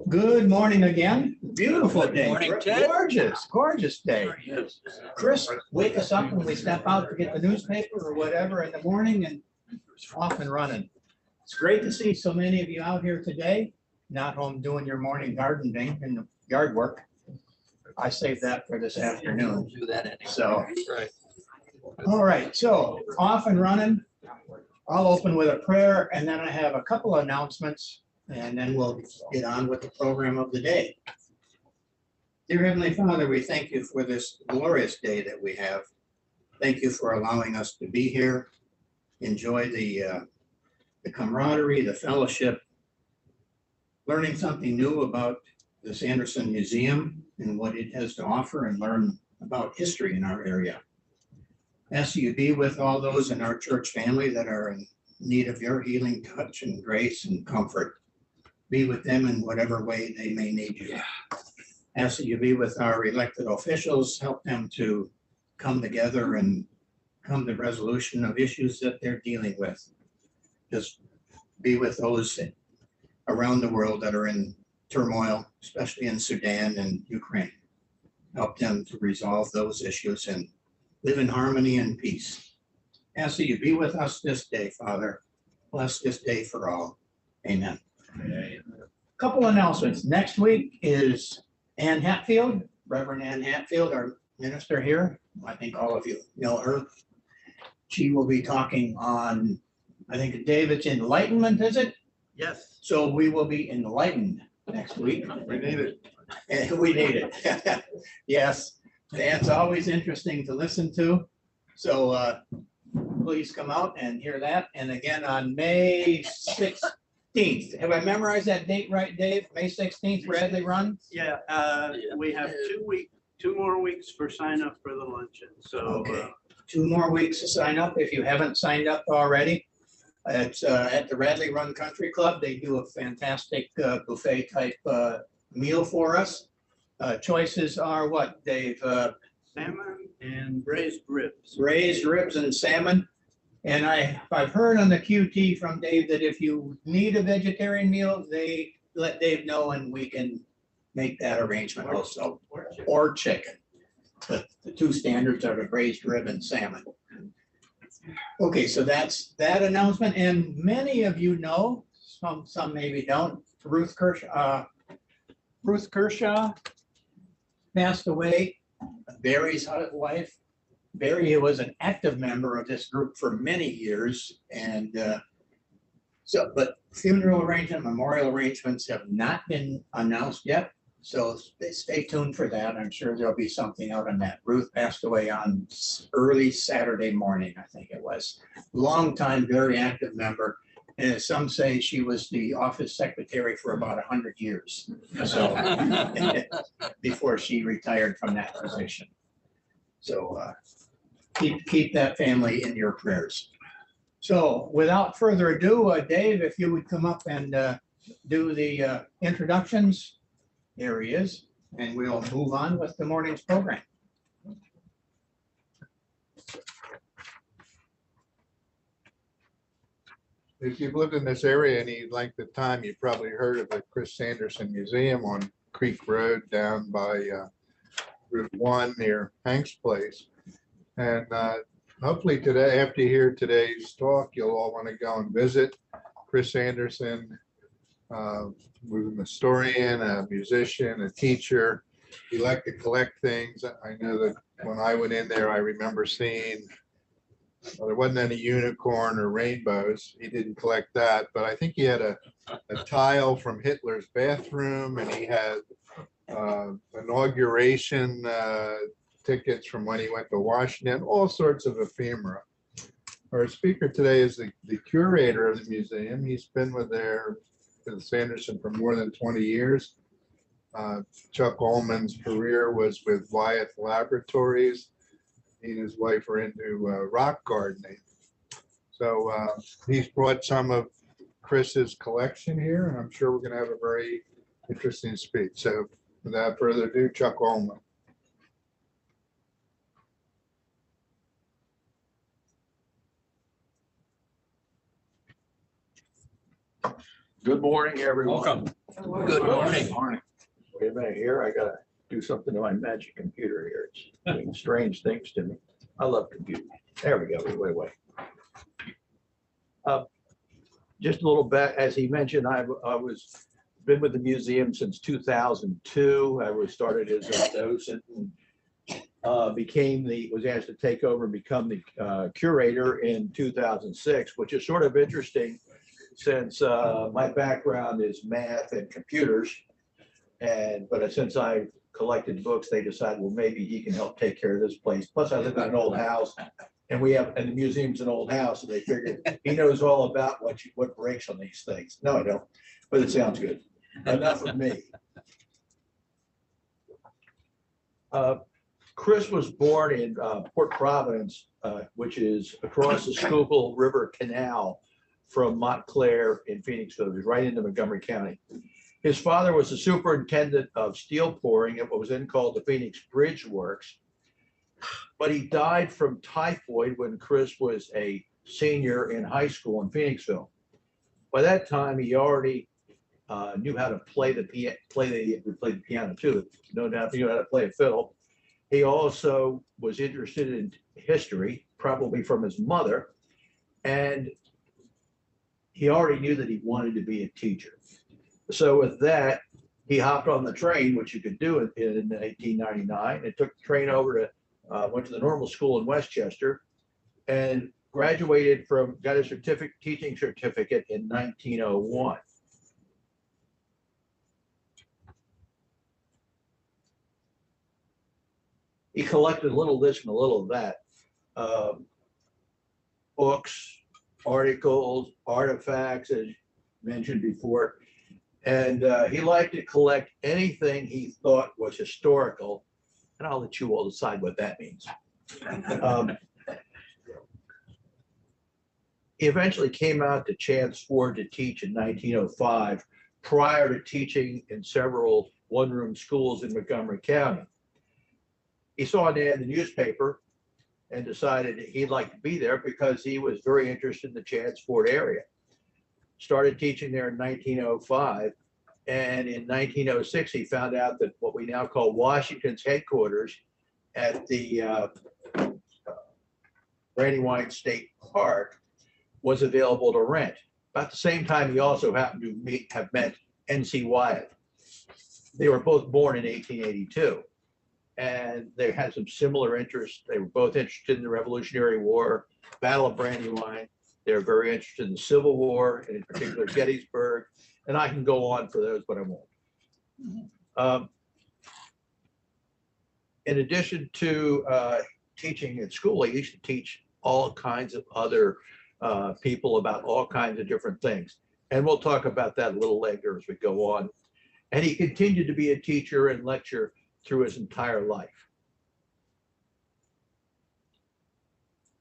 Good morning again. Beautiful Good day. morning, Ted. Gorgeous day. Chris, wake us up when we step out to get the newspaper or whatever in the morning and off and running. It's great to see so many of you out here today, not home doing your morning gardening and the yard work. I saved that for this afternoon. Do that anyway. So, Right. all right, so off and running. I'll open with a prayer and then I have a couple of announcements and then we'll get on with the program of the day. Dear Heavenly Father, we thank you for this glorious day that we have. Thank you for allowing us to be here, enjoy the camaraderie, the fellowship, learning something new about the Sanderson Museum and what it has to offer and learn about history in our area. Ask you be with all those in our church family that are in need of your healing touch and grace and comfort. Be with them in whatever way they may need you. Ask that you be with our elected officials, help them to come together and come to resolution of issues that they're dealing with. Just be with those around the world that are in turmoil, especially in Sudan and Ukraine. Help them to resolve those issues and live in harmony and peace. Ask that you be with us this day, Father. Bless this day for all. Amen. Couple announcements. Next week is Ann Hatfield, Reverend Ann Hatfield, our minister here. I think all of you know her. She will be talking on, I think, David's enlightenment, is it? Yes. So we will be enlightened next week. We need it. And we need it. Yes, Dan's always interesting to listen to. So please come out and hear that. And again, on May 16th, have I memorized that date right, Dave? May 16th, Bradley Run? Yeah, we have 2 more weeks for sign up for the luncheon, so. Okay, 2 more weeks to sign up if you haven't signed up already. It's at the Radley Run Country Club. They do a fantastic buffet type meal for us. Choices are what, Dave? Salmon and braised ribs. Braised ribs and salmon. And I've heard on the QT from Dave that if you need a vegetarian meal, they let Dave know and we can make that arrangement also. Or chicken. The 2 standards are the braised rib and salmon. Okay, so that's that announcement. And many of you know, some maybe don't, Ruth Kershaw passed away, Barry's wife. Barry was an active member of this group for many years. And but funeral arrangement, memorial arrangements have not been announced yet. So stay tuned for that. I'm sure there'll be something out on that. Ruth passed away on early Saturday morning, I think it was. Long time, very active member. And as some say, she was the office secretary for about 100 years. So before she retired from that position. So keep that family in your prayers. So without further ado, Dave, if you would come up and do the introductions. There he is, and we'll move on with the morning's program. If you've lived in this area any length of time, you've probably heard of the Chris Sanderson Museum on Creek Road down by Route 1 near Hank's Place. And hopefully today, after you hear today's talk, you'll all want to go and visit Chris Sanderson. Was an historian, a musician, a teacher. He liked to collect things. I know that when I went in there, I remember seeing, well, there wasn't any unicorn or rainbows. He didn't collect that, but I think he had a tile from Hitler's bathroom, and he had inauguration tickets from when he went to Washington, all sorts of ephemera. Our speaker today is the curator of the museum. He's been with Sanderson for more than 20 years. Chuck Ullman's career was with Wyeth Laboratories. He and his wife are into rock gardening. So he's brought some of Chris's collection here, and I'm sure we're going to have a very interesting speech. So without further ado, Chuck Ullman. Good morning, everyone. Welcome. Good morning. Wait a minute here. I gotta do something to my magic computer here. It's doing strange things to me. I love computers. There we go. Wait. Just a little bit, as he mentioned, I was been with the museum since 2002. I was started as a docent and was asked to take over and become the curator in 2006, which is sort of interesting since my background is math and computers. But since I collected books, they decided, well, maybe he can help take care of this place. Plus, I live in an old house, and the museum's an old house, and they figured he knows all about what breaks on these things. No, I don't, but it sounds good. Enough of me. Chris was born in Port Providence, which is across the Schuylkill River Canal from Montclair in Phoenixville. It was right into Montgomery County. His father was the superintendent of steel pouring at what was then called the Phoenix Bridge Works. But he died from typhoid when Chris was a senior in high school in Phoenixville. By that time, he already knew how to play the piano too. No doubt, he knew how to play a fiddle. He also was interested in history, probably from his mother, and he already knew that he wanted to be a teacher. So with that, he hopped on the train, which you could do in 1899, and took the train over to, went to the normal school in Westchester, and graduated got his teaching certificate in 1901. He collected a little of this and a little of that. Books, articles, artifacts, as mentioned before. And he liked to collect anything he thought was historical. And I'll let you all decide what that means. He eventually came out to Chance Ford to teach in 1905, prior to teaching in several one-room schools in Montgomery County. He saw an ad in the newspaper and decided he'd like to be there because he was very interested in the Chance Ford area. Started teaching there in 1905. And in 1906, he found out that what we now call Washington's headquarters at the Brandywine State Park was available to rent. About the same time, he also happened to have met N.C. Wyatt. They were both born in 1882. And they had some similar interests. They were both interested in the Revolutionary War, Battle of Brandywine. They were very interested in the Civil War, and in particular Gettysburg. And I can go on for those, but I won't. In addition to teaching at school, he used to teach all kinds of other people about all kinds of different things. And we'll talk about that a little later as we go on. And he continued to be a teacher and lecture through his entire life.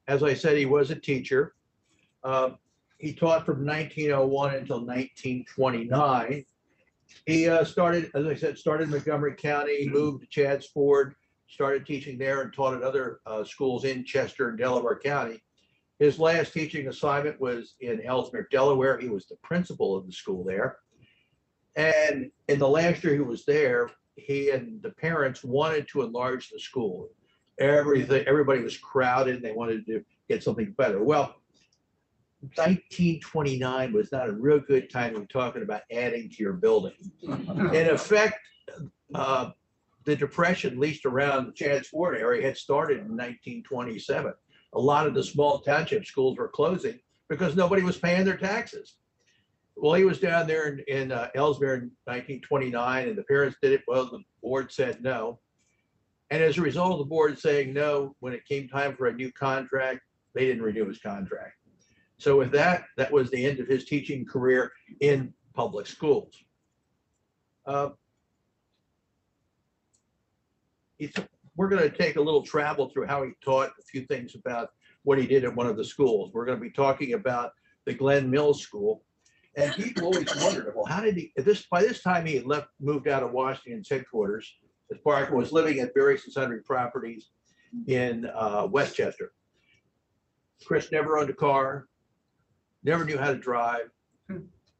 As I said, he was a teacher. He taught from 1901 until 1929. He started, as I said, started in Montgomery County, moved to Chance Ford, started teaching there and taught at other schools in Chester and Delaware County. His last teaching assignment was in Ellesmere, Delaware. He was the principal of the school there. And in the last year he was there, he and the parents wanted to enlarge the school. Everybody was crowded and they wanted to get something better. Well, 1929 was not a real good time to be talking about adding to your building. In effect, the Depression, at least around the Chance Ford area, had started in 1927. A lot of the small township schools were closing because nobody was paying their taxes. Well, he was down there in Ellesmere in 1929, and the parents did it. Well, the board said no. And as a result of the board saying no, when it came time for a new contract, they didn't renew his contract. So with that, that was the end of his teaching career in public schools. We're going to take a little travel through how he taught, a few things about what he did at one of the schools. We're going to be talking about the Glen Mills School. And people always wondered, well, how did he, by this time he had moved out of Washington's headquarters, as Parker was living at various and sundry properties in Westchester. Chris never owned a car, never knew how to drive,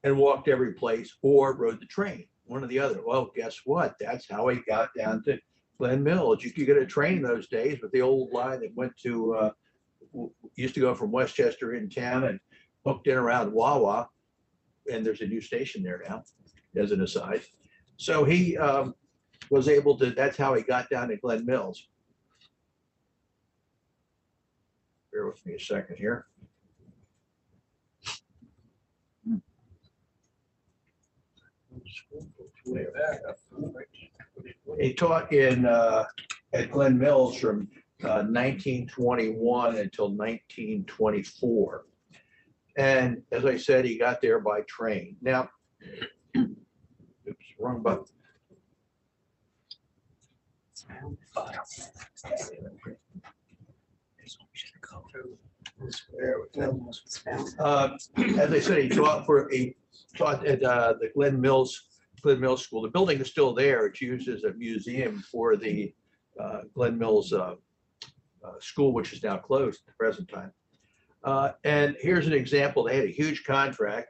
and walked every place or rode the train, one or the other. Well, guess what? That's how he got down to Glen Mills. You could get a train those days with the old line that went to, used to go from Westchester in town and hooked in around Wawa. And there's a new station there now, as an aside. So he was able to, that's how he got down to Glen Mills. Bear with me a second here. He taught in at Glen Mills from 1921 until 1924. And as I said, he got there by train. Now, oops, wrong button. As I said, he taught at the Glen Mills School. The building is still there. It's used as a museum for the Glen Mills School, which is now closed at the present time. And here's an example. They had a huge contract.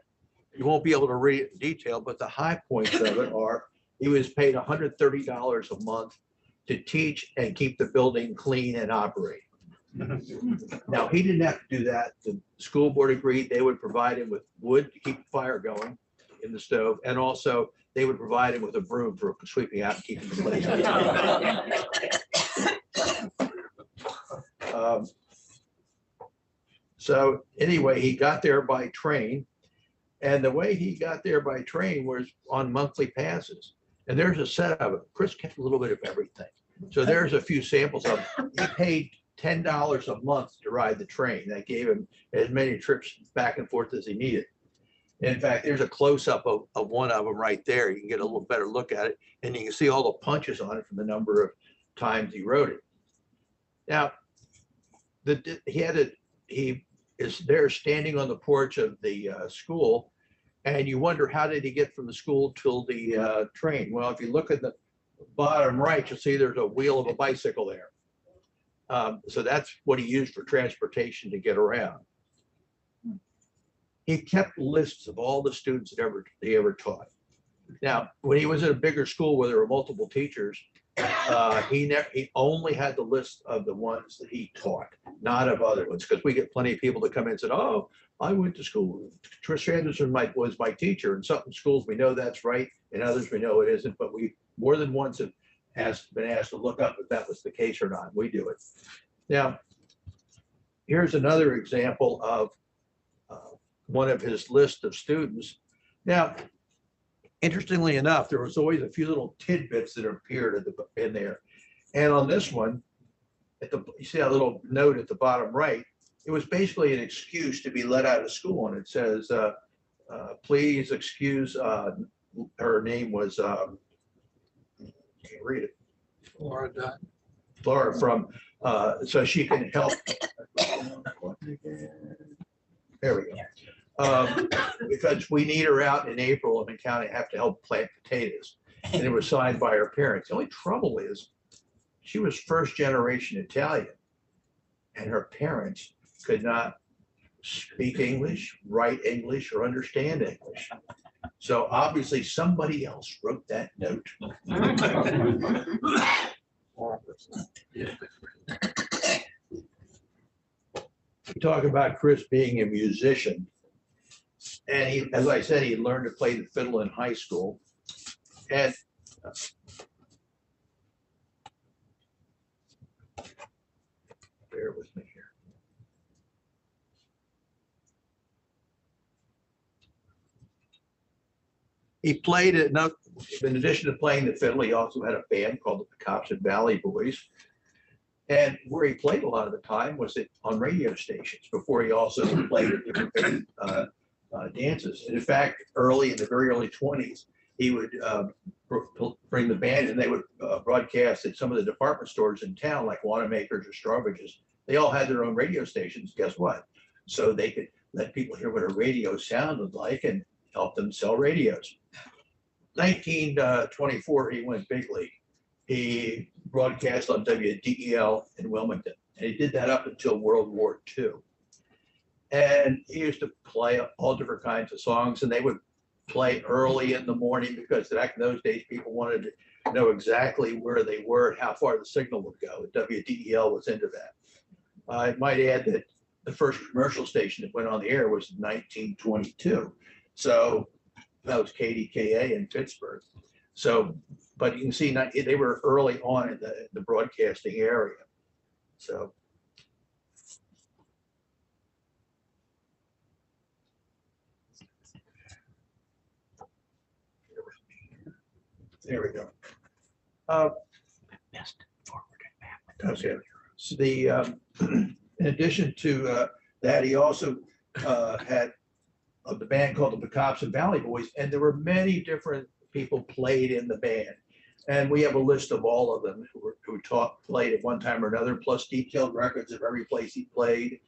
You won't be able to read it in detail, but the high points of it are he was paid $130 a month to teach and keep the building clean and operating. Now, he didn't have to do that. The school board agreed they would provide him with wood to keep the fire going in the stove, and also they would provide him with a broom for sweeping out and keeping the place. So anyway, he got there by train, and the way he got there by train was on monthly passes. And there's a set of it. Chris kept a little bit of everything. So there's a few samples of it. He paid $10 a month to ride the train. That gave him as many trips back and forth as he needed. In fact, there's a close-up of one of them right there. You can get a little better look at it, and you can see all the punches on it from the number of times he rode it. Now, he is there standing on the porch of the school, and you wonder, how did he get from the school till the train? Well, if you look at the bottom right, you'll see there's a wheel of a bicycle there. So that's what he used for transportation to get around. He kept lists of all the students that he ever taught. Now, when he was at a bigger school where there were multiple teachers, he only had the list of the ones that he taught, not of other ones, because we get plenty of people that come in and said, "Oh, I went to school. Trish Sanderson was my teacher." In some schools, we know that's right, and others we know it isn't. But we more than once have been asked to look up if that was the case or not. We do it. Now, here's another example of one of his list of students. Now, interestingly enough, there was always a few little tidbits that appeared in there. And on this one, you see that little note at the bottom right, it was basically an excuse to be let out of school. And it says, please excuse, her name was, can't read it. Laura Dunn. Laura from, so she can help. There we go. Because we need her out in April and the county have to help plant potatoes. And it was signed by her parents. The only trouble is she was first generation Italian, and her parents could not speak English, write English, or understand English. So obviously somebody else wrote that note. We talk about Chris being a musician. And he, as I said, he learned to play the fiddle in high school. And bear with me here. He played it, in addition to playing the fiddle, he also had a band called the Pecopson Valley Boys. And where he played a lot of the time was on radio stations before he also played at different dances. And in fact, in the very early 20s, he would bring the band and they would broadcast at some of the department stores in town, like Wanamaker's or Strawbridge's. They all had their own radio stations. Guess what? So they could let people hear what a radio sounded like and help them sell radios. 1924, he went big league. He broadcast on WDEL in Wilmington, and he did that up until World War II. And he used to play all different kinds of songs, and they would play early in the morning because back in those days, people wanted to know exactly where they were and how far the signal would go. WDEL was into that. I might add that the first commercial station that went on the air was in 1922. So that was KDKA in Pittsburgh. So, but you can see they were early on in the broadcasting area. So. There we go. Okay. So in addition to that, he also had the band called the Pecopson Valley Boys, and there were many different people played in the band. And we have a list of all of them who played at one time or another, plus detailed records of every place he played,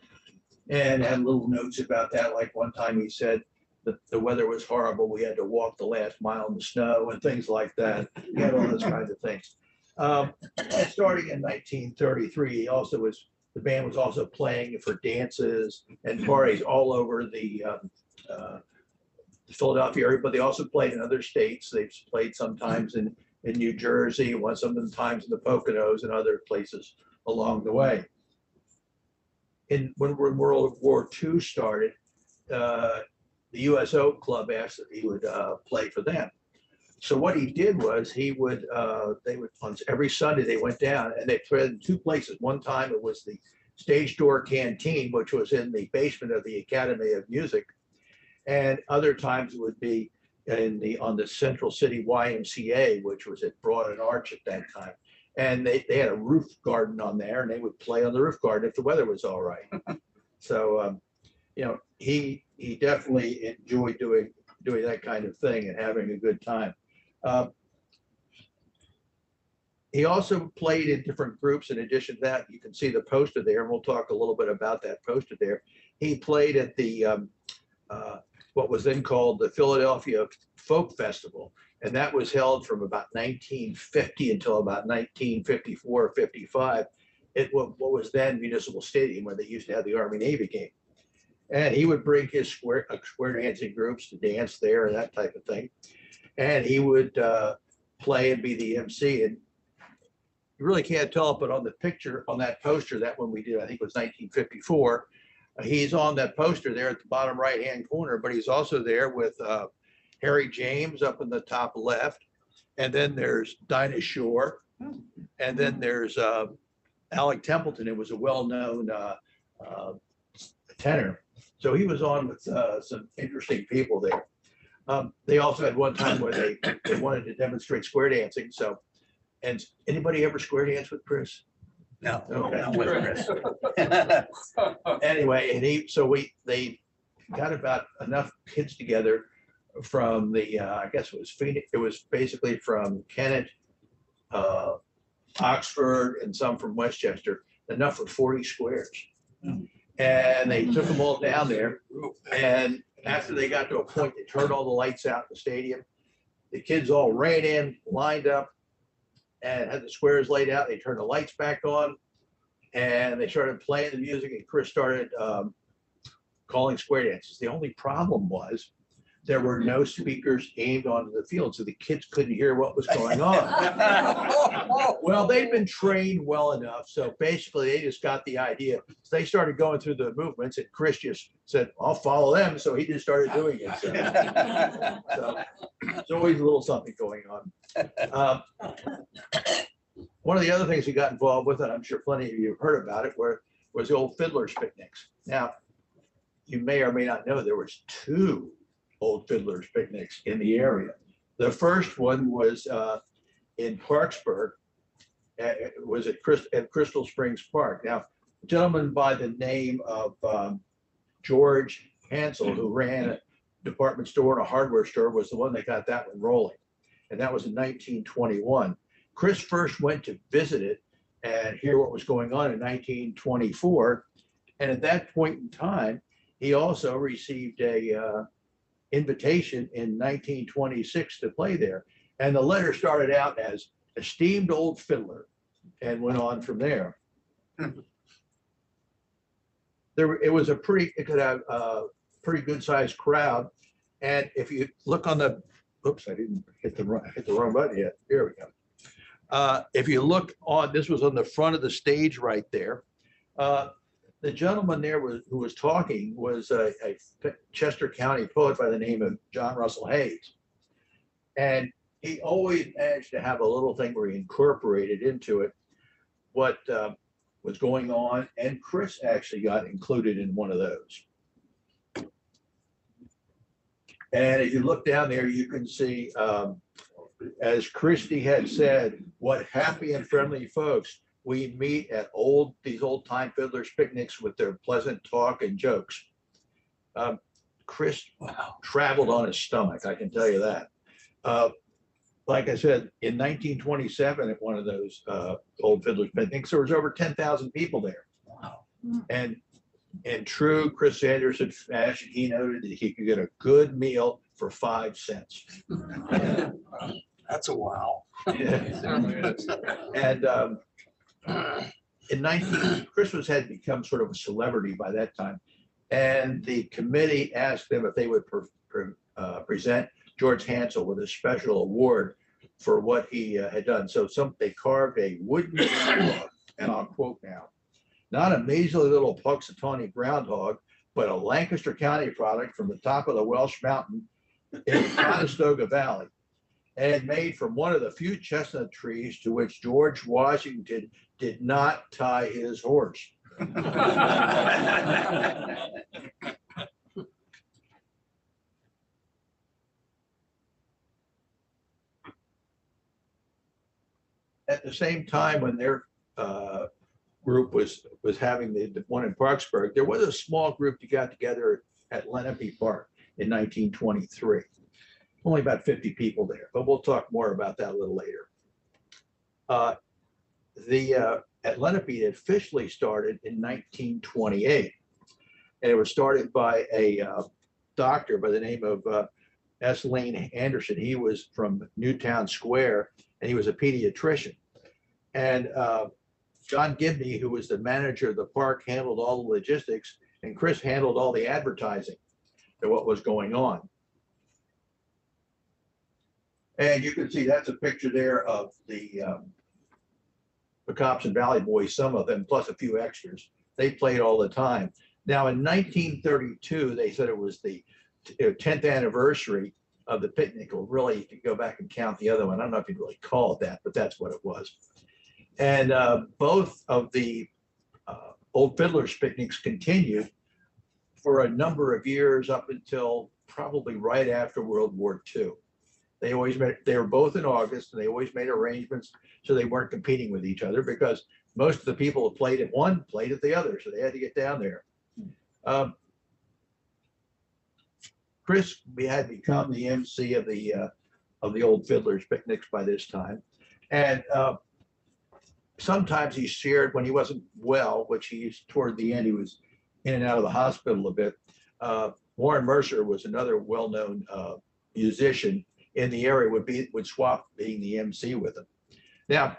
and had little notes about that. Like one time he said, the weather was horrible. We had to walk the last mile in the snow and things like that. He had all those kinds of things. And starting in 1933, the band was also playing for dances and parties all over the Philadelphia area, but they also played in other states. They've played sometimes in New Jersey, sometimes in the Poconos and other places along the way. When World War II started, the USO Club asked that he would play for them. So what he did was they would on every Sunday they went down and they played in two places. One time it was the Stage Door Canteen, which was in the basement of the Academy of Music, and other times it would be on the Central City YMCA, which was at Broad and Arch at that time. And they had a roof garden on there, and they would play on the roof garden if the weather was all right. So he definitely enjoyed doing that kind of thing and having a good time. He also played in different groups. In addition to that, you can see the poster there, and we'll talk a little bit about that poster there. He played at the what was then called the Philadelphia Folk Festival, and that was held from about 1950 until about 1954 or 55 at what was then Municipal Stadium, where they used to have the Army-Navy game. And he would bring his square dancing groups to dance there and that type of thing. And he would play and be the MC. And you really can't tell it, but on the picture, on that poster, that one we did, I think it was 1954, he's on that poster there at the bottom right-hand corner, but he's also there with Harry James up in the top left. And then there's Dinah Shore. And then there's Alec Templeton, who was a well-known tenor. So he was on with some interesting people there. They also had one time where they wanted to demonstrate square dancing. So, and anybody ever square dance with Chris? No, Okay. not with Chris. Anyway, and they got about enough kids together from the I guess it was Phoenix. It was basically from Kennett, Oxford, and some from Westchester. Enough for 40 squares. And they took them all down there. And after they got to a point, they turned all the lights out in the stadium. The kids all ran in, lined up, and had the squares laid out. They turned the lights back on, and they started playing the music, and Chris started calling square dances. The only problem was there were no speakers aimed onto the field, so the kids couldn't hear what was going on. Well, they'd been trained well enough, so basically they just got the idea. So they started going through the movements, and Chris just said, "I'll follow them," so he just started doing it. So there's always a little something going on. One of the other things he got involved with, and I'm sure plenty of you have heard about it, was the old fiddlers picnics. Now, you may or may not know there was two old fiddlers picnics in the area. The first one was in Parksburg. It was at Crystal Springs Park. Now, a gentleman by the name of George Hansel, who ran a department store and a hardware store, was the one that got that one rolling. And that was in 1921. Chris first went to visit it and hear what was going on in 1924. And at that point in time, he also received a invitation in 1926 to play there. And the letter started out as "esteemed old fiddler" and went on from there. It could have a pretty good sized crowd. And if you look on the, oops, I didn't hit the wrong button yet. Here we go. If you look on, this was on the front of the stage right there. The gentleman there who was talking was a Chester County poet by the name of John Russell Hayes. And he always managed to have a little thing where he incorporated into it what was going on. And Chris actually got included in one of those. And if you look down there, you can see, as Christie had said, what happy and friendly folks we meet at these old time fiddlers picnics with their pleasant talk and jokes. Chris traveled on his stomach, I can tell you that. Like I said, in 1927, at one of those old fiddlers picnics, there was over 10,000 people there. Wow. And in true Chris Sanderson fashion, he noted that he could get a good meal for 5 cents. That's a wow. And Chris had become sort of a celebrity by that time. And the committee asked them if they would present George Hansel with a special award for what he had done. So they carved a wooden dog, and I'll quote now, "Not a measly little Puxatawney groundhog, but a Lancaster County product from the top of the Welsh Mountain in Conestoga Valley, and made from one of the few chestnut trees to which George Washington did not tie his horse." At the same time, when their group was having the one in Parksburg, there was a small group that got together at Lenape Park in 1923. Only about 50 people there, but we'll talk more about that a little later. At Lenape, it officially started in 1928, and it was started by a doctor by the name of S. Lane Anderson. He was from Newtown Square, and he was a pediatrician. And John Gibney, who was the manager of the park, handled all the logistics, and Chris handled all the advertising of what was going on. And you can see that's a picture there of the Cops and Valley Boys, some of them, plus a few extras. They played all the time. Now, in 1932, they said it was the 10th anniversary of the picnic. Well, really, you could go back and count the other one. I don't know if you'd really call it that, but that's what it was. And both of the Old Fiddlers picnics continued for a number of years up until probably right after World War II. They were both in August, and they always made arrangements so they weren't competing with each other, because most of the people who played at one played at the other, so they had to get down there. Chris had become the MC of the Old Fiddlers picnics by this time, and sometimes he shared when he wasn't well, which toward the end he was in and out of the hospital a bit. Warren Mercer was another well-known musician in the area, would swap being the MC with him. Now,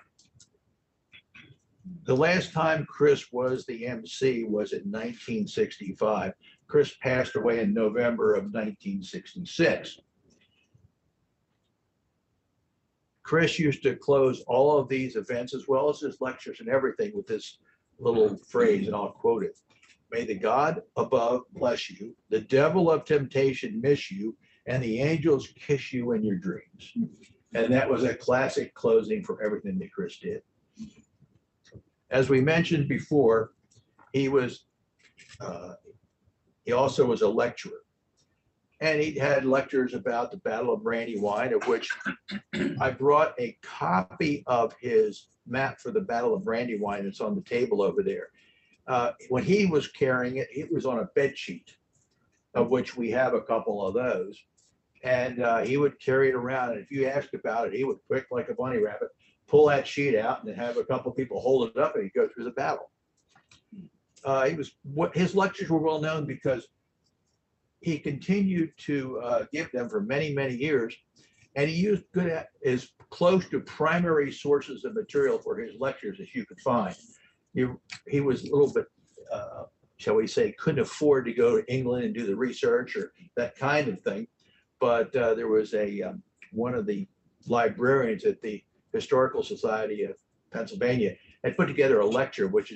the last time Chris was the MC was in 1965. Chris passed away in November of 1966. Chris used to close all of these events, as well as his lectures and everything, with this little phrase, and I'll quote it. "May the God above bless you, the devil of temptation miss you, and the angels kiss you in your dreams." And that was a classic closing for everything that Chris did. As we mentioned before, he also was a lecturer. And he had lectures about the Battle of Brandywine, of which I brought a copy of his map for the Battle of Brandywine. It's on the table over there. When he was carrying it, it was on a bed sheet, of which we have a couple of those. And he would carry it around. And if you asked about it, he would, quick like a bunny rabbit, pull that sheet out and then have a couple of people hold it up, and he'd go through the battle. His lectures were well known because he continued to give them for many, many years. And he used as close to primary sources of material for his lectures as you could find. He was a little bit, shall we say, couldn't afford to go to England and do the research or that kind of thing. but there was one of the librarians at the Historical Society of Pennsylvania had put together a lecture, which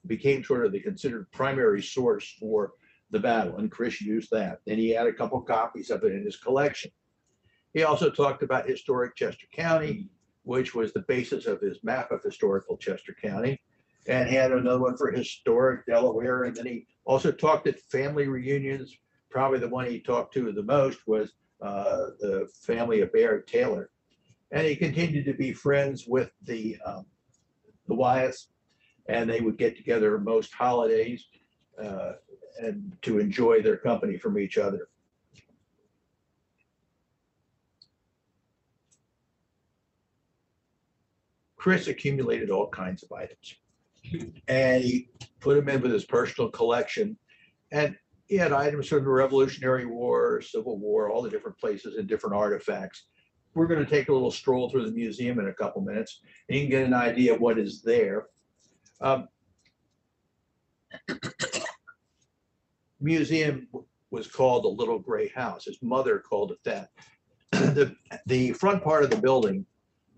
became sort of the considered primary source for the battle, and Chris used that. And he had a couple copies of it in his collection. He also talked about historic Chester County, which was the basis of his map of historical Chester County, and he had another one for historic Delaware. And then he also talked at family reunions. Probably the one he talked to the most was the family of Baird Taylor. And he continued to be friends with the Wyeths, and they would get together most holidays and to enjoy their company from each other. Chris accumulated all kinds of items, and he put them in with his personal collection. And he had items from the Revolutionary War, Civil War, all the different places and different artifacts. We're going to take a little stroll through the museum in a couple minutes, and you can get an idea of what is there. Museum was called the Little Gray House. His mother called it that. The front part of the building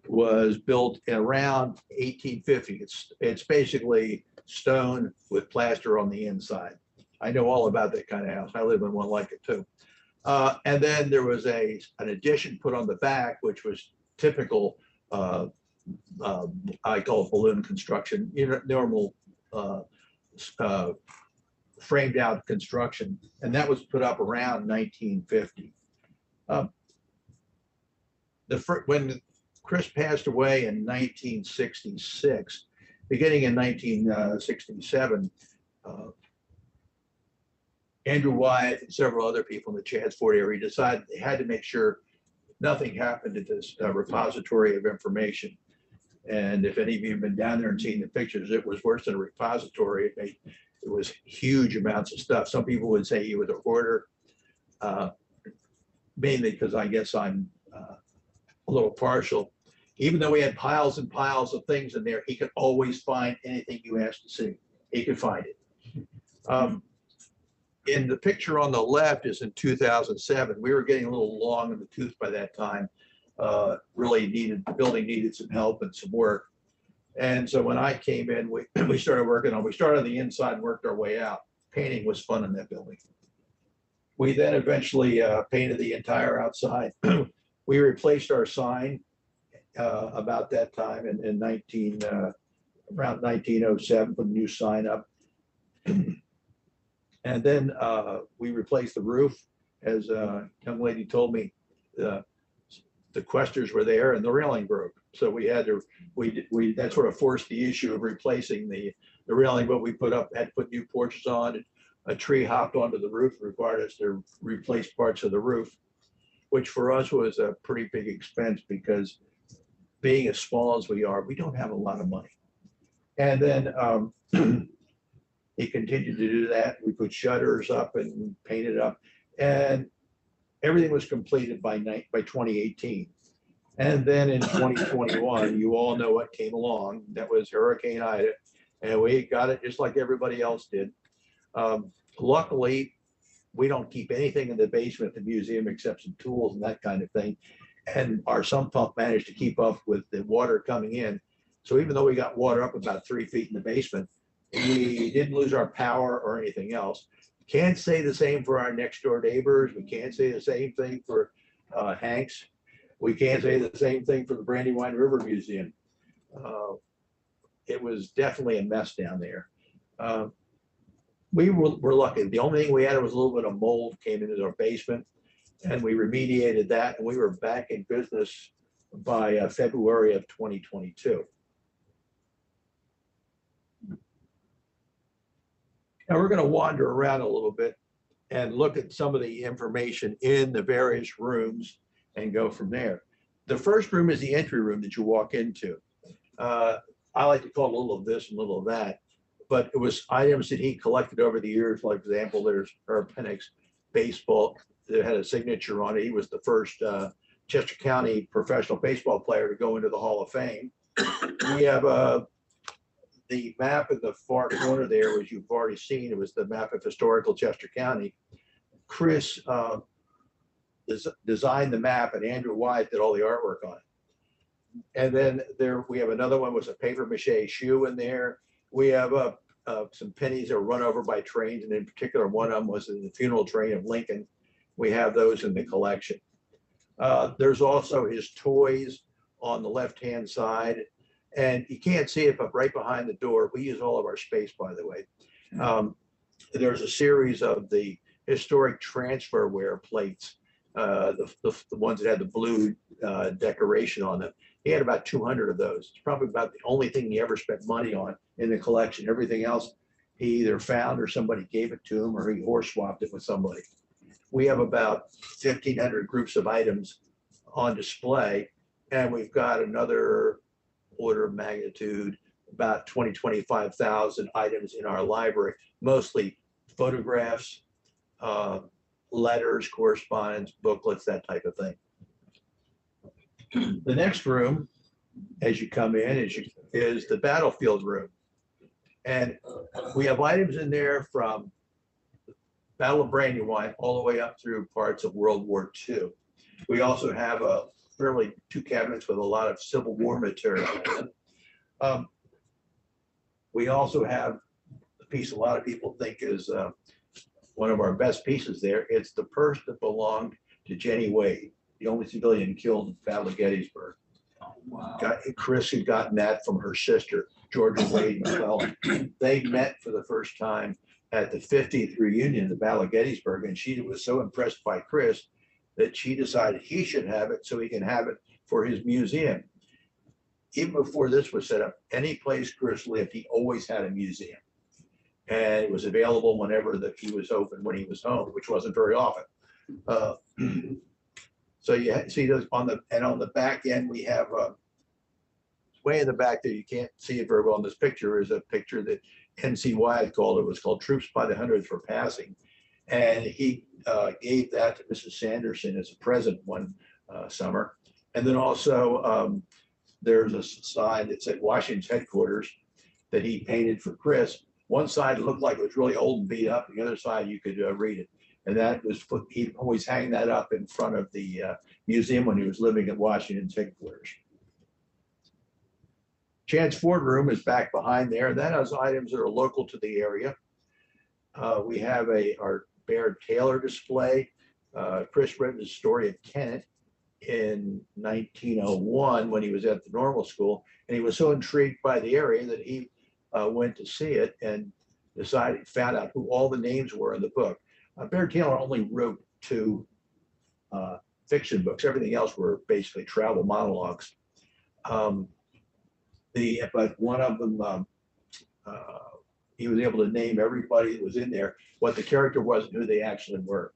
was built around 1850. It's basically stone with plaster on the inside. I know all about that kind of house. I live in one like it too. And then there was an addition put on the back, which was typical, I call it balloon construction, normal framed out construction. And that was put up around 1950. When Chris passed away in 1966, beginning in 1967, Andrew Wyeth and several other people in the Chadds area decided they had to make sure nothing happened at this repository of information. And if any of you have been down there and seen the pictures, it was worse than a repository. It was huge amounts of stuff. Some people would say he was a hoarder, mainly because I guess I'm a little partial. Even though we had piles and piles of things in there, he could always find anything you asked to see. He could find it. In the picture on the left is in 2007. We were getting a little long in the tooth by that time. The building needed some help and some work. And so when I came in, we started we started on the inside and worked our way out. Painting was fun in that building. We then eventually painted the entire outside. We replaced our sign about that time in around 1907, put a new sign up. And then we replaced the roof. As a young lady told me, the questers were there and the railing broke. So we had to, that sort of forced the issue of replacing the railing, but we had to put new porches on. A tree hopped onto the roof, required us to replace parts of the roof, which for us was a pretty big expense because being as small as we are, we don't have a lot of money. And then he continued to do that. We put shutters up and painted up, and everything was completed by 2018. And then in 2021, you all know what came along. That was Hurricane Ida, and we got it just like everybody else did. Luckily, we don't keep anything in the basement of the museum except some tools and that kind of thing. And our sump pump managed to keep up with the water coming in. So even though we got water up about 3 feet in the basement, we didn't lose our power or anything else. Can't say the same for our next door neighbors. We can't say the same thing for Hanks. We can't say the same thing for the Brandywine River Museum. It was definitely a mess down there. We were lucky. The only thing we had was a little bit of mold came into our basement, and we remediated that, and we were back in business by February of 2022. Now we're going to wander around a little bit and look at some of the information in the various rooms and go from there. The first room is the entry room that you walk into. I like to call it a little of this and a little of that, but it was items that he collected over the years. Like example, there's Herb Pennick's baseball that had a signature on it. He was the first Chester County professional baseball player to go into the Hall of Fame. We have the map in the far corner there, as you've already seen. It was the map of historical Chester County. Chris designed the map, and Andrew Wyatt did all the artwork on it. And then we have another one was a paper mache shoe in there. We have some pennies that were run over by trains, and in particular, one of them was in the funeral train of Lincoln. We have those in the collection. There's also his toys on the left-hand side, and you can't see it, but right behind the door, we use all of our space, by the way. There's a series of the historic transferware plates, the ones that had the blue decoration on them. He had about 200 of those. It's probably about the only thing he ever spent money on in the collection. Everything else he either found or somebody gave it to him, or he horse swapped it with somebody. We have about 1,500 groups of items on display, and we've got another order of magnitude, about 25,000 items in our library, mostly photographs, letters, correspondence, booklets, that type of thing. The next room, as you come in, is the battlefield room. And we have items in there from Battle of Brandywine all the way up through parts of World War II. We also have two cabinets with a lot of Civil War material in them. We also have a piece a lot of people think is one of our best pieces there. It's the purse that belonged to Jenny Wade, the only civilian killed in the Battle of Gettysburg. Wow. Chris had gotten that from her sister, Georgia Wade McClellan. They met for the first time at the 50th reunion of the Battle of Gettysburg, and she was so impressed by Chris that she decided he should have it so he can have it for his museum. Even before this was set up, any place Chris lived, he always had a museum. And it was available whenever that he was open when he was home, which wasn't very often. So you see those on the back end, we have way in the back there, you can't see it very well in this picture, is a picture that N.C. Wyatt called. It was called Troops by the Hundreds for Passing. And he gave that to Mrs. Sanderson as a present one summer. And then also there's a sign that said Washington's headquarters that he painted for Chris. One side looked like it was really old and beat up. The other side, you could read it. And that was, he'd always hang that up in front of the museum when he was living at Washington's headquarters. Chance Ford room is back behind there. That has items that are local to the area. We have our Baird Taylor display. Chris read the story of Kennett in 1901 when he was at the normal school, and he was so intrigued by the area that he went to see it and found out who all the names were in the book. Baird Taylor only wrote 2 fiction books. Everything else were basically travel monologues. But one of them, he was able to name everybody that was in there, what the character was and who they actually were.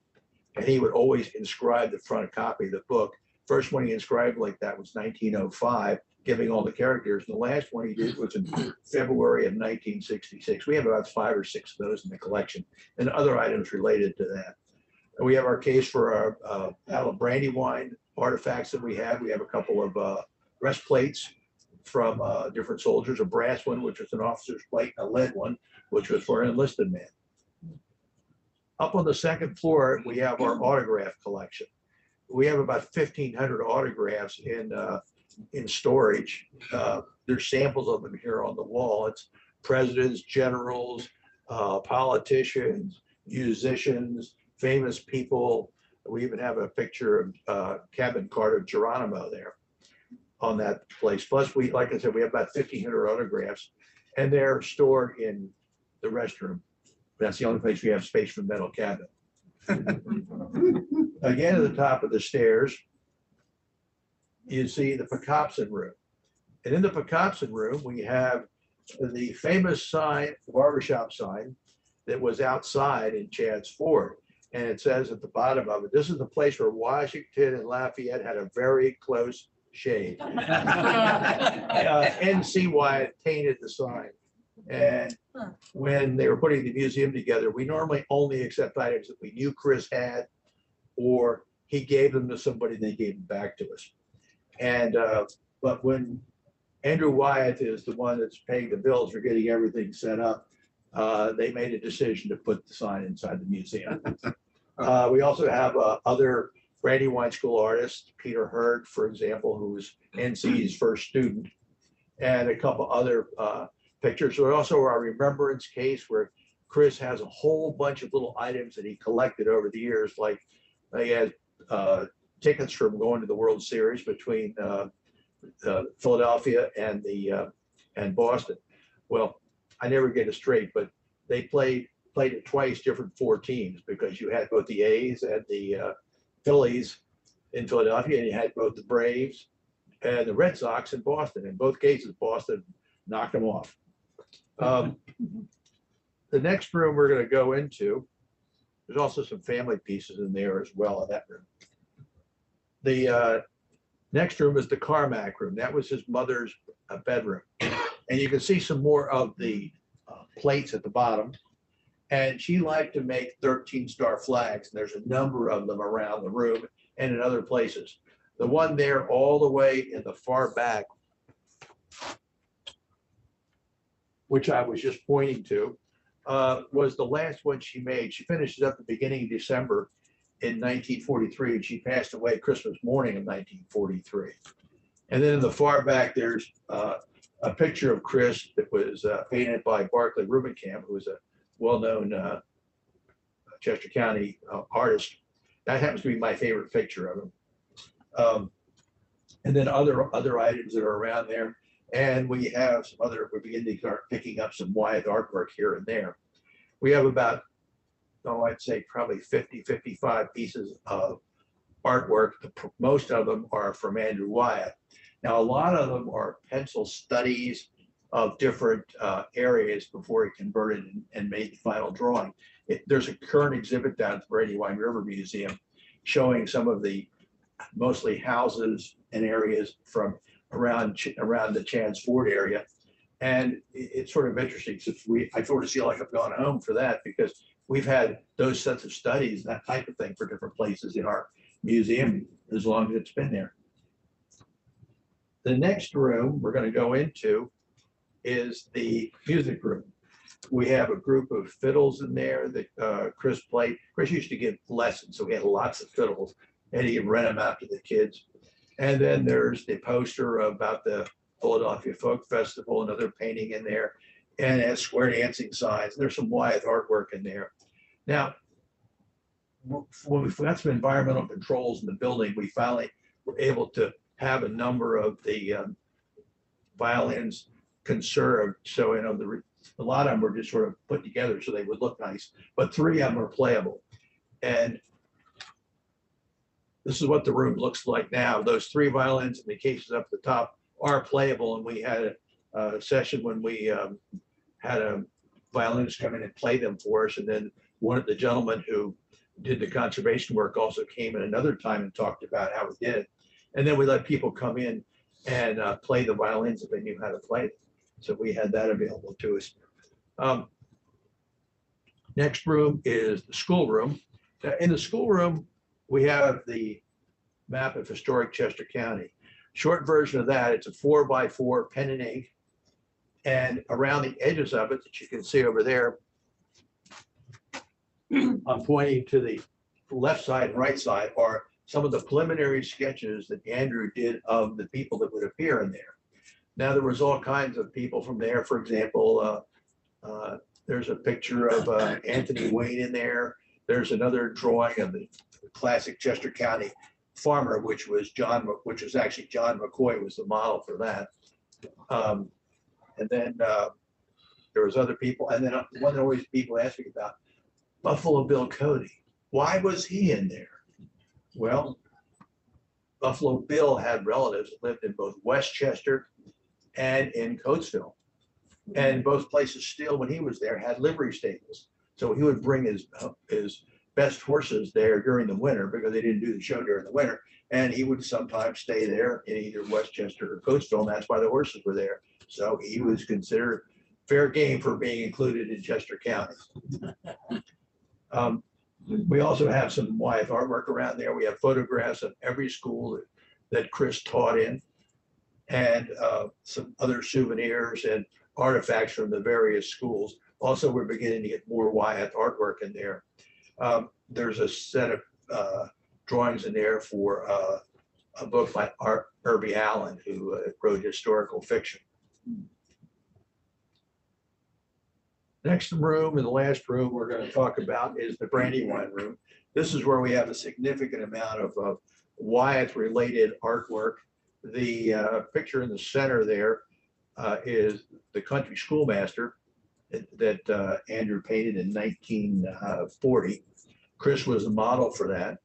And he would always inscribe the front copy of the book. First one he inscribed like that was 1905, giving all the characters. The last one he did was in February of 1966. We have about 5 or 6 of those in the collection and other items related to that. And we have our case for our Battle of Brandywine artifacts that we have. We have a couple of breastplates from different soldiers, a brass one, which was an officer's plate, and a lead one, which was for an enlisted man. Up on the second floor, we have our autograph collection. We have about 1,500 autographs in storage. There's samples of them here on the wall. It's presidents, generals, politicians, musicians, famous people. We even have a picture of Cabin Carter Geronimo there on that place. Plus, like I said, we have about 1,500 autographs, and they're stored in the restroom. That's the only place we have space for the metal cabinet. Again, at the top of the stairs, you see the Pocopson room. And in the Pocopson room, we have the famous sign, the barbershop sign, that was outside in Chad's Ford. And it says at the bottom of it, this is the place where Washington and Lafayette had a very close shave. N.C. Wyatt painted the sign. And when they were putting the museum together, we normally only accept items that we knew Chris had, or he gave them to somebody and they gave them back to us. And but when Andrew Wyatt is the one that's paying the bills for getting everything set up, they made a decision to put the sign inside the museum. We also have other Brandywine School artist, Peter Hurd, for example, who was NC's first student, and a couple other pictures. There also our remembrance case where Chris has a whole bunch of little items that he collected over the years, like he had tickets from going to the World Series between Philadelphia and Boston. Well, I never get it straight, but they played it twice, different 4 teams, because you had both the A's and the Phillies in Philadelphia, and you had both the Braves and the Red Sox in Boston. In both cases, Boston knocked them off. The next room we're going to go into, there's also some family pieces in there as well in that room. The next room is the Carmack room. That was his mother's bedroom. And you can see some more of the plates at the bottom. And she liked to make 13-star flags. And there's a number of them around the room and in other places. The one there all the way in the far back, which I was just pointing to, was the last one she made. She finished it up at the beginning of December in 1943, and she passed away Christmas morning of 1943. And then in the far back, there's a picture of Chris that was painted by Barclay Rubenkamp, who was a well-known Chester County artist. That happens to be my favorite picture of him. And then other items that are around there. And we have some other, we're beginning to start picking up some Wyeth artwork here and there. We have about, I'd say probably 50, 55 pieces of artwork. Most of them are from Andrew Wyeth. Now, a lot of them are pencil studies of different areas before he converted and made the final drawing. There's a current exhibit down at the Brandywine River Museum showing some of the mostly houses and areas from around the Chance Ford area. And it's sort of interesting since I sort of feel like I've gone home for that, because we've had those sets of studies, that type of thing, for different places in our museum as long as it's been there. The next room we're going to go into is the music room. We have a group of fiddles in there that Chris played. Chris used to give lessons, so we had lots of fiddles, and he'd rent them out to the kids. And then there's the poster about the Philadelphia Folk Festival, another painting in there, and has square dancing signs. There's some Wyeth artwork in there. Now, when we got some environmental controls in the building, we finally were able to have a number of the violins conserved. So, you know, a lot of them were just sort of put together so they would look nice, but 3 of them are playable. And this is what the room looks like now. Those 3 violins and the cases up at the top are playable. And we had a session when we had a violinist come in and play them for us. And then one of the gentlemen who did the conservation work also came in another time and talked about how we did it. And then we let people come in and play the violins if they knew how to play them. So we had that available to us. Next room is the schoolroom. In the schoolroom, we have the map of historic Chester County. Short version of that, it's a 4x4 pen and ink. And around the edges of it, that you can see over there, I'm pointing to the left side and right side, are some of the preliminary sketches that Andrew did of the people that would appear in there. Now, there was all kinds of people from there. For example, there's a picture of Anthony Wayne in there. There's another drawing of the classic Chester County farmer, which was actually John McCoy was the model for that. And then there was other people. And then one that always people ask me about, Buffalo Bill Cody. Why was he in there? Well, Buffalo Bill had relatives that lived in both Westchester and in Coatesville. And both places still, when he was there, had livery stables. So he would bring his best horses there during the winter, because they didn't do the show during the winter. And he would sometimes stay there in either Westchester or Coatesville, and that's why the horses were there. So he was considered fair game for being included in Chester County. We also have some Wyeth artwork around there. We have photographs of every school that Chris taught in, and some other souvenirs and artifacts from the various schools. Also, we're beginning to get more Wyeth artwork in there. There's a set of drawings in there for a book by Irby Allen, who wrote historical fiction. Next room, and the last room we're going to talk about, is the Brandywine room. This is where we have a significant amount of Wyeth-related artwork. The picture in the center there is the country schoolmaster that Andrew painted in 1940. Chris was the model for that.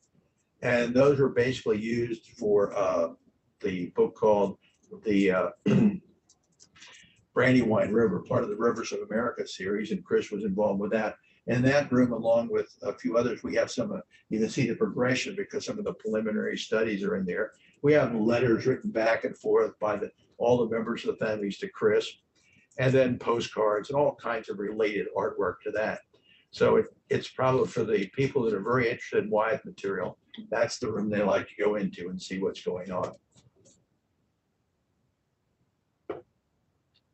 And those were basically used for the book called the Brandywine River, part of the Rivers of America series, and Chris was involved with that. In that room, along with a few others, we have some, you can see the progression because some of the preliminary studies are in there. We have letters written back and forth by all the members of the families to Chris, and then postcards and all kinds of related artwork to that. So it's probably for the people that are very interested in Wyeth material, that's the room they like to go into and see what's going on.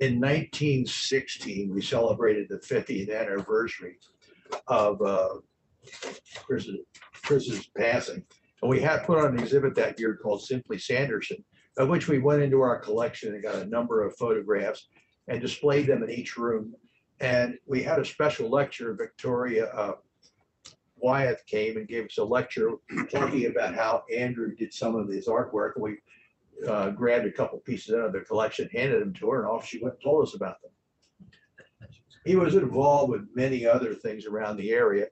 In 1916, we celebrated the 50th anniversary of Chris's passing. And we had put on an exhibit that year called Simply Sanderson, of which we went into our collection and got a number of photographs and displayed them in each room. And we had a special lecture. Victoria Wyeth came and gave us a lecture talking about how Andrew did some of his artwork. And we grabbed a couple pieces out of the collection, handed them to her, and off she went and told us about them. He was involved with many other things around the area.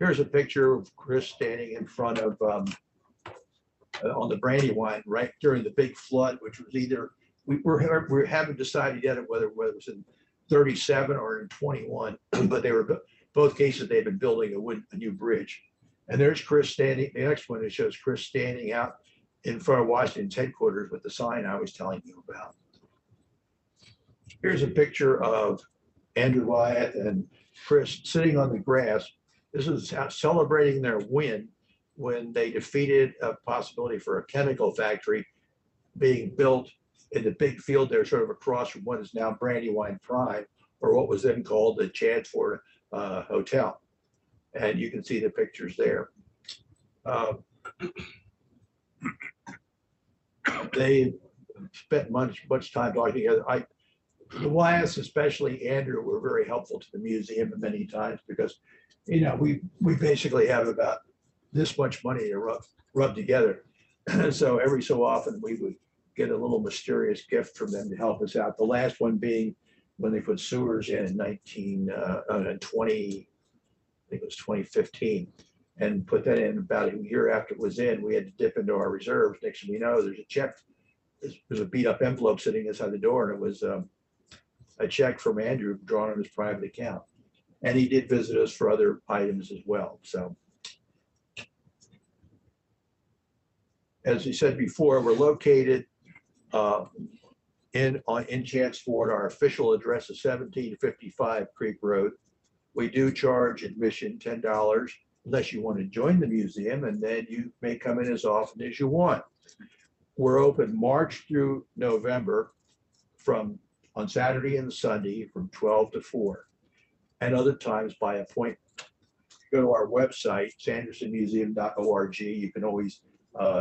Here's a picture of Chris standing in front of on the Brandywine right during the big flood, which was either we haven't decided yet whether it was in 37 or in 21, but they were both cases they've been building a new bridge. And there's Chris standing. The next one, it shows Chris standing out in front of Washington's headquarters with the sign I was telling you about. Here's a picture of Andrew Wyeth and Chris sitting on the grass. This is celebrating their win when they defeated a possibility for a chemical factory being built in the big field there, sort of across from what is now Brandywine Prime, or what was then called the Chadsford Hotel. And you can see the pictures there. They spent much time talking together. The Wyeths, especially Andrew, were very helpful to the museum many times because, you know, we basically have about this much money to rub together. So every so often we would get a little mysterious gift from them to help us out. The last one being when they put sewers in 20, I think it was 2015, and put that in about a year after it was in. We had to dip into our reserves. Next thing we know, there's a check. There's a beat up envelope sitting inside the door, and it was a check from Andrew drawn on his private account. And he did visit us for other items as well. So, as he said before, we're located in Chadsford. Our official address is 1755 Creek Road. We do charge admission $10 unless you want to join the museum, and then you may come in as often as you want. We're open March through November on Saturday and Sunday from 12 to 4, and other times by appointment. Go to our website, sandersonmuseum.org. You can always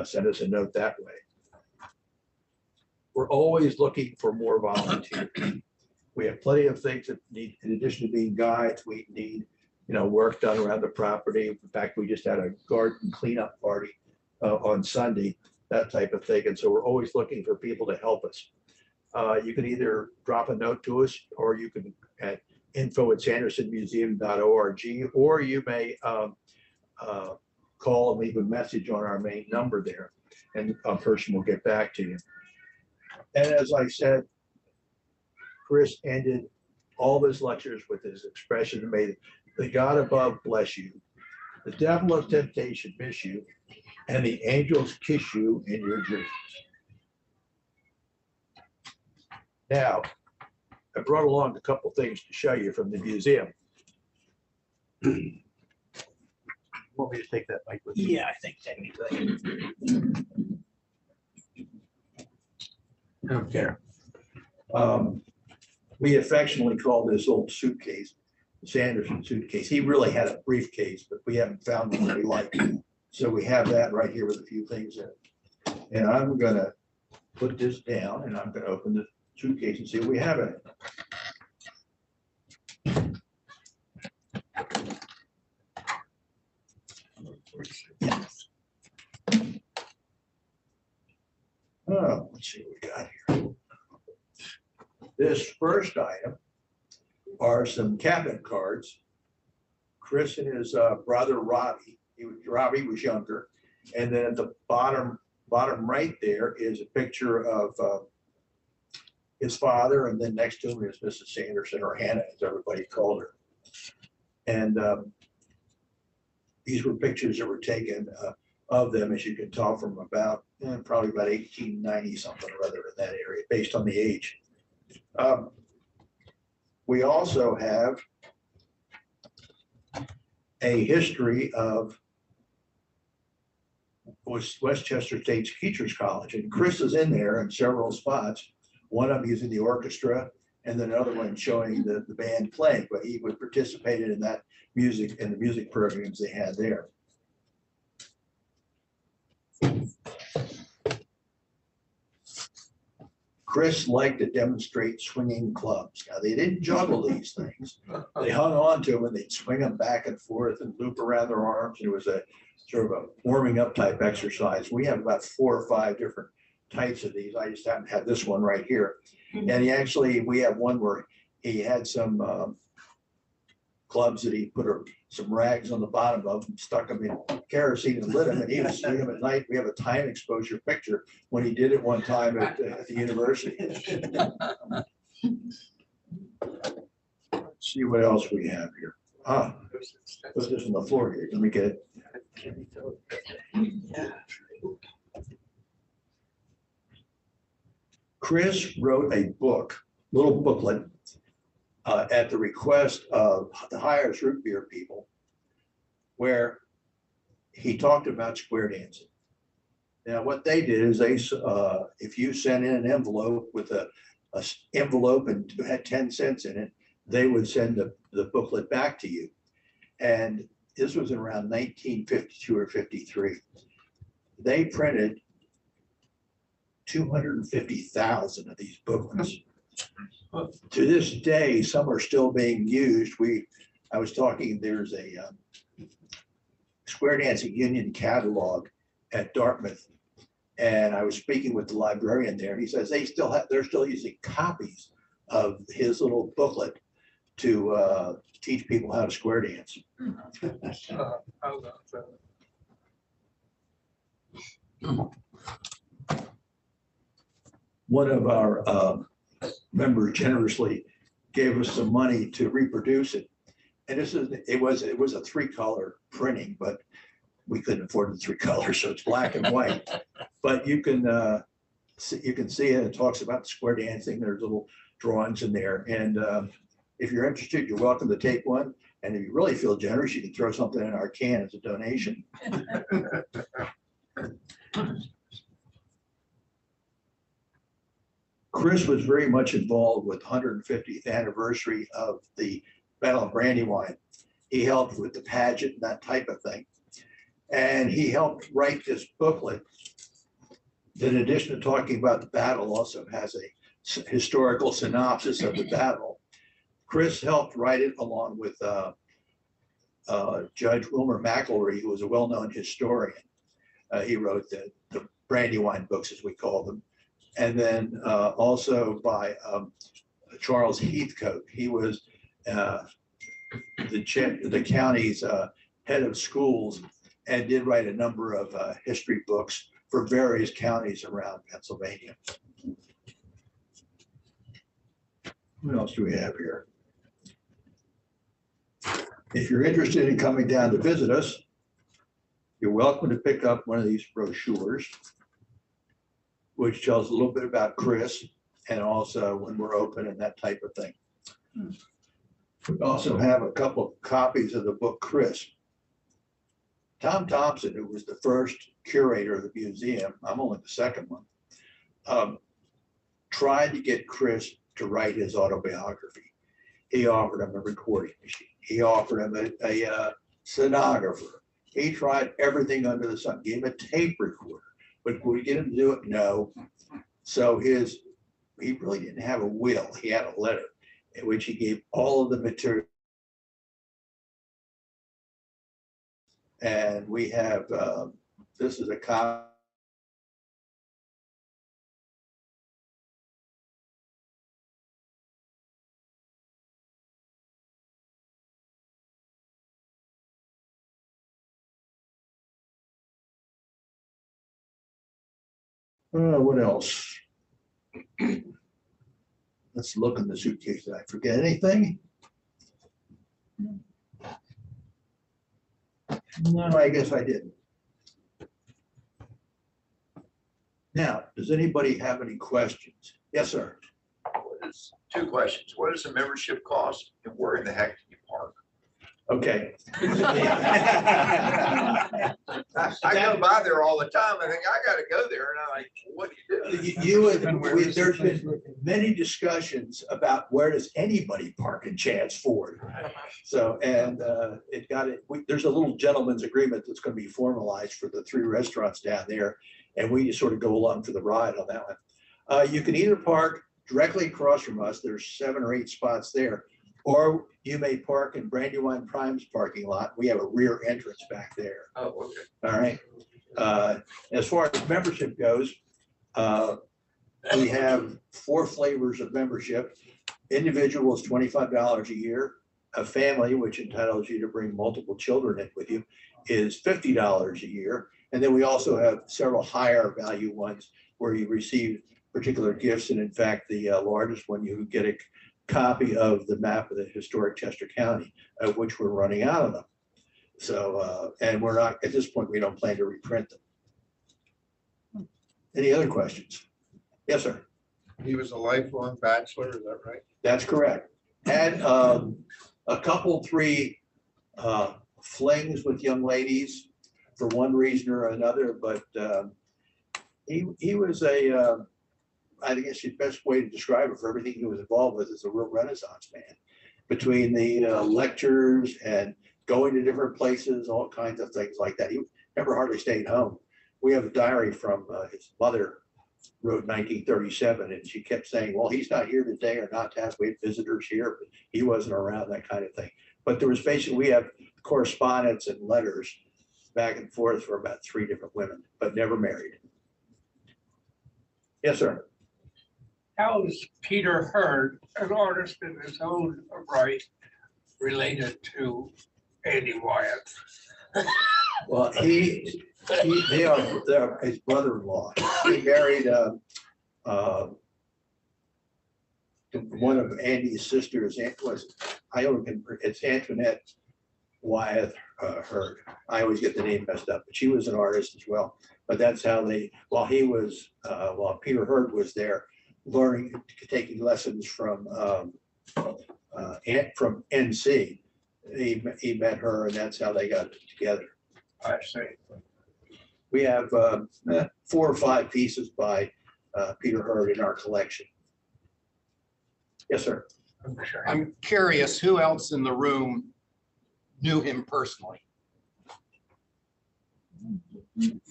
send us a note that way. We're always looking for more volunteers. We have plenty of things that need, in addition to being guides, we need, you know, work done around the property. In fact, we just had a garden cleanup party on Sunday, that type of thing. And so we're always looking for people to help us. You can either drop a note to us, or you can at info@sandersonmuseum.org, or you may call and leave a message on our main number there, and a person will get back to you. And as I said, Chris ended all of his lectures with his expression, may the God above bless you, the devil of temptation miss you, and the angels kiss you in your dreams. Now, I brought along a couple things to show you from the museum. Want me to take that mic with you? Yeah, I think technically. Okay. We affectionately call this old suitcase, the Sanderson suitcase. He really had a briefcase, but we haven't found one that we like. So we have that right here with a few things in it. And I'm gonna put this down and I'm gonna open the suitcase and see what we have in it. Oh, let's see what we got here. This first item are some cabinet cards. Chris and his brother Robbie. Robbie was younger. And then at the bottom right there is a picture of his father, and then next to him is Mrs. Sanderson, or Hannah, as everybody called her. And these were pictures that were taken of them, as you can tell, from about probably about 1890 something or other in that area, based on the age. We also have a history of Westchester State's Teachers College, and Chris is in there in several spots. One of them using the orchestra, and then another one showing the band playing, but he would participate in that music and the music programs they had there. Chris liked to demonstrate swinging clubs. Now, they didn't juggle these things. They hung on to them and they'd swing them back and forth and loop around their arms. And it was a sort of a warming up type exercise. We have about 4 or 5 different types of these. I just happen to have this one right here. And we have one where he had some clubs that he put some rags on the bottom of them, stuck them in kerosene and lit them, and he would swing them at night. We have a time exposure picture when he did it one time at the university. Let's see what else we have here. Put this on the floor here. Let me get it. Chris wrote a book, little booklet, at the request of the Hires Root Beer people, where he talked about square dancing. Now, what they did is if you sent in an envelope with a envelope and had 10 cents in it, they would send the booklet back to you. And this was around 1952 or 53. They printed 250,000 of these booklets. To this day, some are still being used. I was talking, there's a Square Dancing Union catalog at Dartmouth, and I was speaking with the librarian there. He says they're still using copies of his little booklet to teach people how to square dance. One of our members generously gave us some money to reproduce it. And it was a 3-color printing, but we couldn't afford the 3 colors, so it's black and white. But you can see it. It talks about the square dancing. There's little drawings in there. And if you're interested, you're welcome to take one. And if you really feel generous, you can throw something in our can as a donation. Chris was very much involved with 150th anniversary of the Battle of Brandywine. He helped with the pageant and that type of thing. And he helped write this booklet that, in addition to talking about the battle, also has a historical synopsis of the battle. Chris helped write it along with Judge Wilmer McElry, who was a well-known historian. He wrote the Brandywine books, as we call them. And then also by Charles Heathcote. He was the county's head of schools and did write a number of history books for various counties around Pennsylvania. What else do we have here? If you're interested in coming down to visit us, you're welcome to pick up one of these brochures, which tells a little bit about Chris and also when we're open and that type of thing. We also have a couple of copies of the book Chris. Tom Thompson, who was the first curator of the museum, I'm only the second one, tried to get Chris to write his autobiography. He offered him a recording machine. He offered him a stenographer. He tried everything under the sun, gave him a tape recorder, but would we get him to do it? No. So he really didn't have a will. He had a letter in which he gave all of the material. And we have, this is a copy. What else? Let's look in the suitcase. Did I forget anything? No, I guess I didn't. Now, does anybody have any questions? Yes, sir. Two questions. What is the membership cost and where in the heck do you park? Okay. I go by there all the time. I think I gotta go there and I'm like, what do you do? There's been many discussions about where does anybody park in Chad's Ford. So, and there's a little gentleman's agreement that's going to be formalized for the 3 restaurants down there. And we just sort of go along for the ride on that one. You can either park directly across from us. There's 7 or 8 spots there. Or you may park in Brandywine Prime's parking lot. We have a rear entrance back there. Oh, okay. All right. As far as membership goes, we have 4 flavors of membership. Individual is $25 a year. A family, which entitles you to bring multiple children in with you, is $50 a year. And then we also have several higher value ones where you receive particular gifts. And in fact, the largest one, you get a copy of the map of the historic Chester County, of which we're running out of them. So, and we're not, at this point, we don't plan to reprint them. Any other questions? Yes, sir. He was a lifelong bachelor, is that right? That's correct. Had a couple, 3 flings with young ladies for one reason or another, but he was I guess the best way to describe it for everything he was involved with is a real Renaissance man. Between the lectures and going to different places, all kinds of things like that. He never hardly stayed home. We have a diary from his mother, wrote 1937, and she kept saying, well, he's not here today or not to have, we had visitors here, but he wasn't around, that kind of thing. But there was basically, we have correspondence and letters back and forth for about 3 different women, but never married. Yes, sir. How is Peter Hurd, an artist in his own right, related to Andy Wyatt? Well, they are his brother-in-law. He married one of Andy's sisters. It's Antoinette Wyatt Hurd. I always get the name messed up, but she was an artist as well. But that's how while Peter Hurd was there, taking lessons from NC, he met her, and that's how they got together. I see. We have 4 or 5 pieces by Peter Hurd in our collection. Yes, sir. I'm curious, who else in the room knew him personally?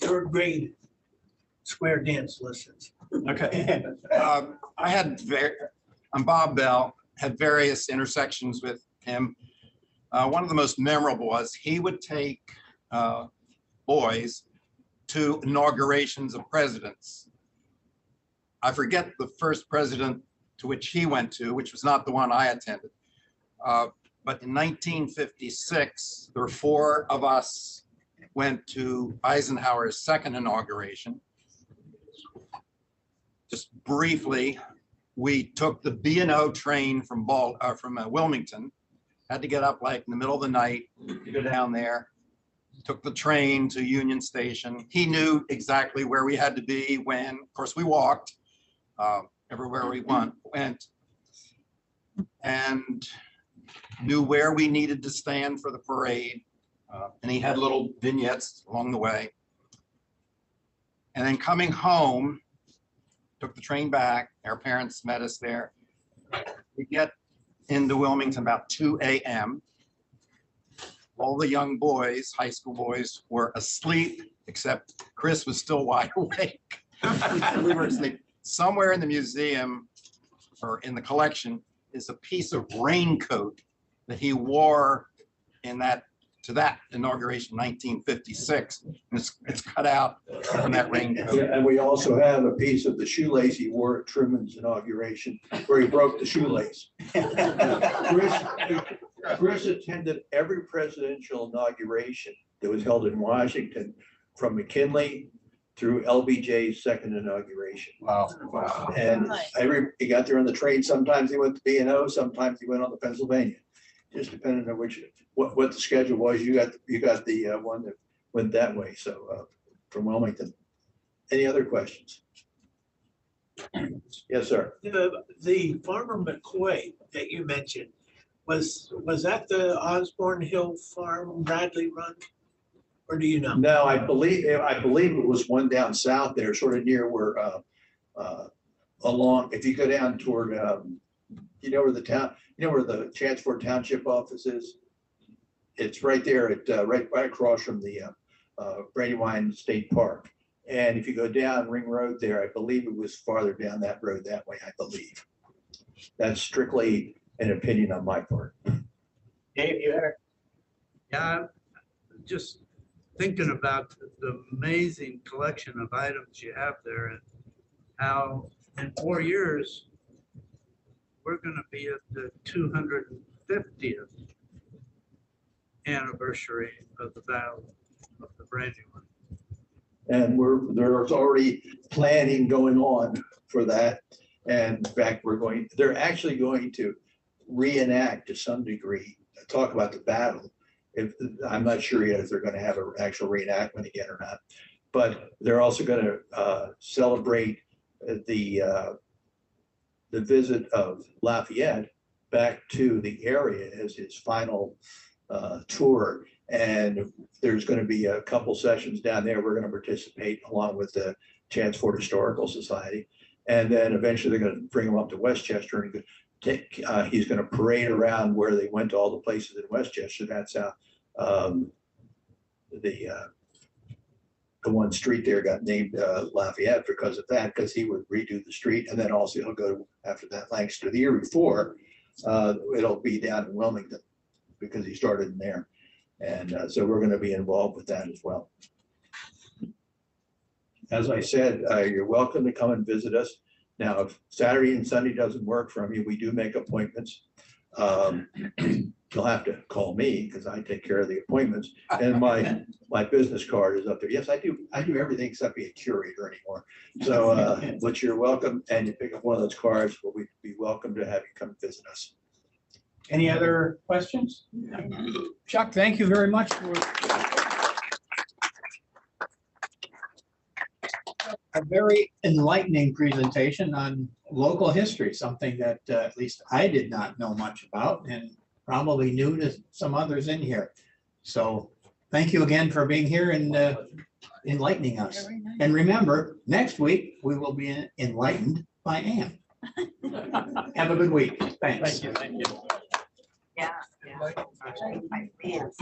3rd grade square dance lessons. Okay. I'm Bob Bell, had various intersections with him. One of the most memorable was he would take boys to inaugurations of presidents. I forget the first president to which he went to, which was not the one I attended. But in 1956, there were 4 of us went to Eisenhower's 2nd inauguration. Just briefly, we took the B&O train from Wilmington, had to get up like in the middle of the night to go down there, took the train to Union Station. He knew exactly where we had to be when. Of course, we walked everywhere we went, and knew where we needed to stand for the parade. And he had little vignettes along the way. And then coming home, took the train back. Our parents met us there. We get into Wilmington about 2 a.m. all the young boys, high school boys, were asleep, except Chris was still wide awake. We were asleep. Somewhere in the museum or in the collection is a piece of raincoat that he wore in that inauguration, 1956. And it's cut out from that raincoat. And we also have a piece of the shoelace he wore at Truman's inauguration where he broke the shoelace. Chris attended every presidential inauguration that was held in Washington from McKinley through LBJ's second inauguration. Wow. And he got there on the train. Sometimes he went to B&O, sometimes he went on the Pennsylvania. Just depending on what the schedule was. You got the one that went that way. So from Wilmington. Any other questions? Yes, sir. The farmer McCoy that you mentioned, was that the Osborne Hill Farm Bradley run? Or do you know? No, I believe it was one down south there, sort of near where along, if you go down toward where the town, where the Chanceford Township office is? It's right there at right across from the Brandywine State Park. And if you go down Ring Road there, I believe it was farther down that road that way, I believe. That's strictly an opinion on my part. Dave, you had a Yeah, just thinking about the amazing collection of items you have there and how in 4 years, we're gonna be at the 250th anniversary of the Battle of the Brandywine. And there's already planning going on for that. And in fact, they're actually going to reenact to some degree, talk about the battle. I'm not sure yet if they're going to have an actual reenactment again or not, but they're also going to celebrate the visit of Lafayette back to the area as his final tour. And there's going to be a couple sessions down there. We're going to participate along with the Chanceford Historical Society. And then eventually they're going to bring him up to Westchester and he's going to parade around where they went to all the places in Westchester. That's how the one street there got named Lafayette because of that, because he would redo the street. And then also he'll go after that Lancaster. The year before, it'll be down in Wilmington because he started in there. And so we're going to be involved with that as well. As I said, you're welcome to come and visit us. Now, if Saturday and Sunday doesn't work for me, we do make appointments. You'll have to call me because I take care of the appointments. And my business card is up there. Yes, I do everything except be a curator anymore. So, but you're welcome, and you pick up one of those cards, we'll be welcome to have you come visit us. Any other questions? Chuck, thank you very much for a very enlightening presentation on local history, something that at least I did not know much about and probably new to some others in here. So thank you again for being here and enlightening us. And remember, next week we will be enlightened by Ann. Have a good week. Thanks. Thank you. Yeah. My pants.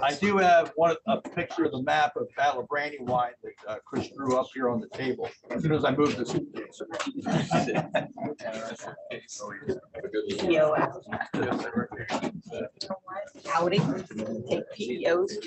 I do have a picture of the map of Battle of Brandywine that Chris drew up here on the table as soon as I moved the suitcase. PO outing, take POs.